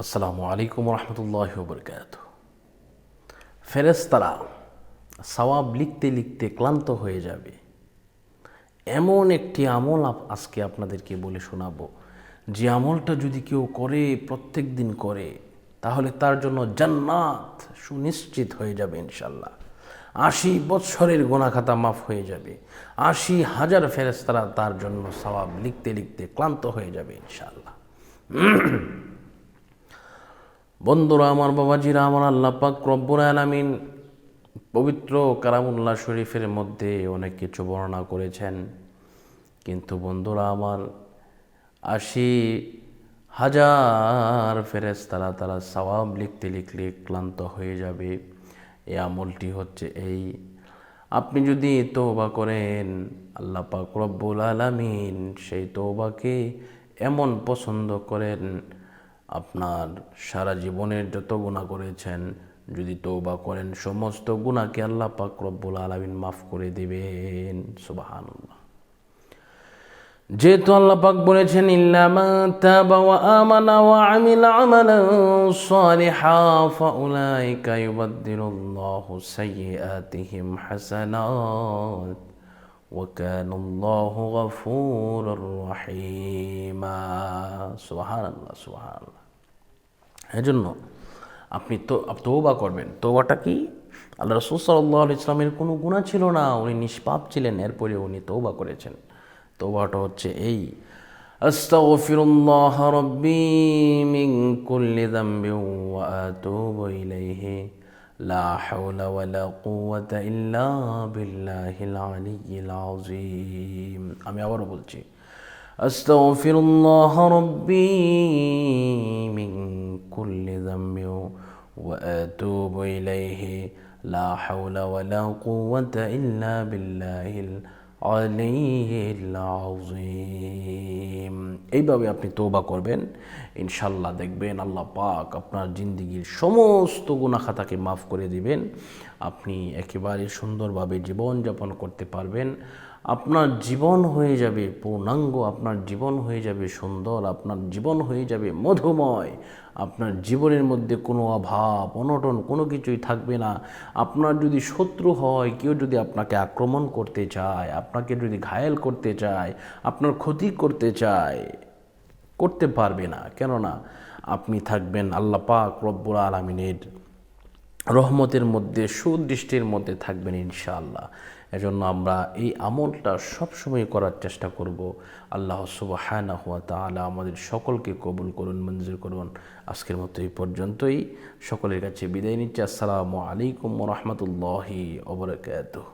আসসালামু আলাইকুম রহমতুল্লাহ বরকাত। ফেরেশতারা সওয়াব লিখতে লিখতে ক্লান্ত হয়ে যাবে, এমন একটি আমল আজকে আপনাদেরকে বলে শোনাবো, যে আমলটা যদি কেউ করে, প্রত্যেক দিন করে, তাহলে তার জন্য জান্নাত সুনিশ্চিত হয়ে যাবে ইনশাল্লাহ। ৮০ বৎসরের গুনাহখাতা মাফ হয়ে যাবে। ৮০,০০০ ফেরেশতারা তার জন্য সওয়াব লিখতে লিখতে ক্লান্ত হয়ে যাবে ইনশাল্লাহ। বন্ধুরা আমার, বাবাজিরা আমার, আল্লাহ পাক রব্বুল আলামিন পবিত্র কালামুল্লাহ শরীফের মধ্যে অনেক কিছু বর্ণনা করেছেন, কিন্তু বন্ধুরা আমার, ৮০,০০০ ফেরেশতারা তারা সওয়াব লিখতে লিখলে ক্লান্ত হয়ে যাবে। এই আমলটি হচ্ছে এই: আপনি যদি তওবা করেন, আল্লাহ পাক রব্বুল আলামিন সেই তওবাকে এমন পছন্দ করেন, আপনার সারা জীবনের যত গুনাহ করেছেন যদি তওবা করেন, সমস্ত গুনাহকে আল্লাহ পাক রব্বুল আলামিন মাফ করে দিবেন। সুবহানাল্লাহ। যেহেতু আল্লাহ পাক বলেছেন, ইল্লা মান তাবা ওয়া আমানা ওয়া আমিলা আমালান সালিহা ফাউলাইকা ইউবাদদিলুল্লাহু সাইয়্যাতিহিম হাসানাত ওয়া কানাল্লাহু গফুরুর রহিমা। সুবহানাল্লাহ, সুবহানাল্লাহ। এজন্য আপনি তওবা করবেন। তওবাটা কি? আল্লাহ রাসূল সাল্লাল্লাহু আলাইহি ওয়াসাল্লামের কোনো গুনাহ ছিল না, উনি নিষ্পাপ ছিলেন, এরপরে উনি তওবা করেছেন। তওবাটা হচ্ছে এই: আস্তাগফিরুল্লাহ রাব্বি মিন কুল্লি যামবিন ওয়া আতুবু ইলাইহি লা হাওলা ওয়ালা কুওয়াতা ইল্লা বিল্লাহিল আলিয়্যিল আযীম। আমি আবারও বলছি, আস্তাগফিরুল্লাহ রাব্বি মিন কুল্লি যামবিন ওয়া আতুবু ইলাইহি লা হাওলা ওয়ালা কুওয়াতা ইল্লা বিল্লাহিল আলিয়্যিল আযীম। এইভাবে আপনি তওবা করবেন, ইনশাল্লাহ দেখবেন আল্লাহ পাক আপনার জিন্দেগীর সমস্ত গুনাহ খাতাকে মাফ করে দিবেন। আপনি একেবারে সুন্দরভাবে জীবনযাপন করতে পারবেন। আপনার জীবন হয়ে যাবে পূর্ণাঙ্গ, আপনার জীবন হয়ে যাবে সুন্দর, আপনার জীবন হয়ে যাবে মধুময়। আপনার জীবনের মধ্যে কোনো অভাব অনটন কোনো কিছুই থাকবে না। আপনার যদি শত্রু হয়, কেউ যদি আপনাকে আক্রমণ করতে চায়, আপনাকে যদি ঘায়েল করতে চায়, আপনার ক্ষতি করতে চায়, করতে পারবে না। কেননা আপনি থাকবেন আল্লাহ পাক রব্বুল আলামিনের রহমতের মধ্যে, সুদৃষ্টির মধ্যে থাকবেন ইনশাআল্লাহ। এজন্য আমরা এই আমলটা সবসময় করার চেষ্টা করব। আল্লাহ সুবহানাহু ওয়া তাআলা আমাদের সকলকে কবুল করুন, মঞ্জুর করুন। আজকের মতো এই পর্যন্তই। সকলের কাছে বিদায় নিচ্ছি। আসসালামু আলাইকুম ওয়া রাহমাতুল্লাহি ওয়া বারাকাতুহু।